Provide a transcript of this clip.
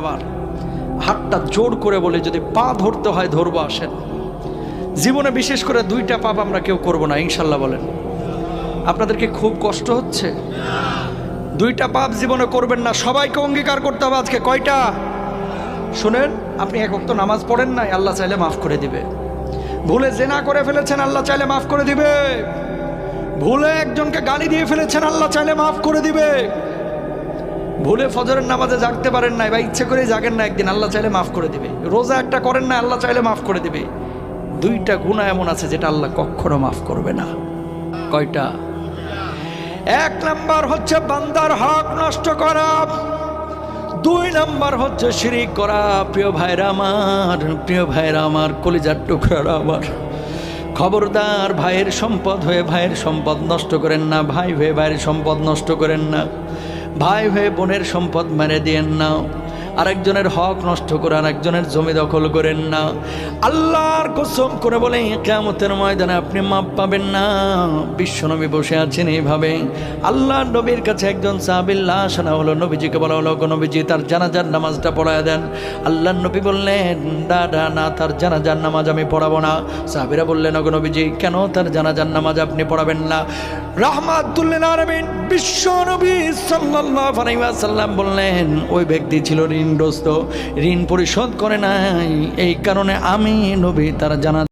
আবার হাতটা জোর করে বলে, যদি পা ধরতে হয় ধরবো, আসেন। জীবনে বিশেষ করে 2টা পাপ আমরা কেউ করব না, ইনশাল্লাহ বলেন। আপনাদেরকে খুব কষ্ট হচ্ছে? 2টা পাপ জীবনে করবেন না, সবাইকে অঙ্গীকার করতে হবে আজকে। কয়টা? শুনেন, আপনি এক ওয়াক্ত নামাজ পড়েন নাই, আল্লাহ চাইলে মাফ করে দিবে। ভুলে জেনা করে ফেলেছেন, আল্লাহ চাইলে মাফ করে দিবে। ভুলে একজনকে গালি দিয়ে ফেলেছেন, আল্লাহ চাইলে মাফ করে দিবে। ভুলে ফজরের নামাজে জাগতে পারেন নাই বা ইচ্ছে করে জাগেন না একদিন, আল্লাহ চাইলে মাফ করে দিবে। রোজা একটা করেন না, আল্লাহ চাইলে মাফ করে দিবে। 2টা গুনাহ এমন আছে যেটা আল্লাহ কখনো মাফ করবে না। কয়টা? 1 নাম্বার হচ্ছে বান্দার হক নষ্ট করা, 2 নাম্বার হচ্ছে শিরিক করা। প্রিয় ভাইরা আমার, কলিজার টুকরারা আমার, খবরদার ভাইয়ের সম্পদ হয়ে ভাইয়ের সম্পদ নষ্ট করেন না, ভাই হয়ে ভাইয়ের সম্পদ নষ্ট করেন না, ভাই হয়ে বোনের সম্পদ মেরে দিয়েন না, আরেকজনের হক নষ্ট করে আরেকজনের জমি দখল করেন না। আল্লাহর কসম করে বলে, কিয়ামতের ময়দানে আপনি মাপ পাবেন না। বিশ্বনবী বসে আছেন এইভাবে, আল্লাহর নবীর কাছে একজন সাহাবীর লাশ আনা হলো। নবীজিকে বলা হলো, নবীজি তার জানাজার নামাজটা পড়ায় দেন। আল্লাহর নবী বললেন, না, তার জানাজার নামাজ আমি পড়াবো না। সাহাবীরা বললেন, নবীজি কেন তার জানাজার নামাজ আপনি পড়াবেন না? রাহমাতুল লিল আলামিন বিশ্বনবী সাল্লাল্লাহু আলাইহি ওয়াসাল্লাম বললেন, ওই ব্যক্তি ছিল ঋণগ্রস্ত, ঋণ পরিশোধ করে নাই, এই কারণে আমি নবী তার জানাজা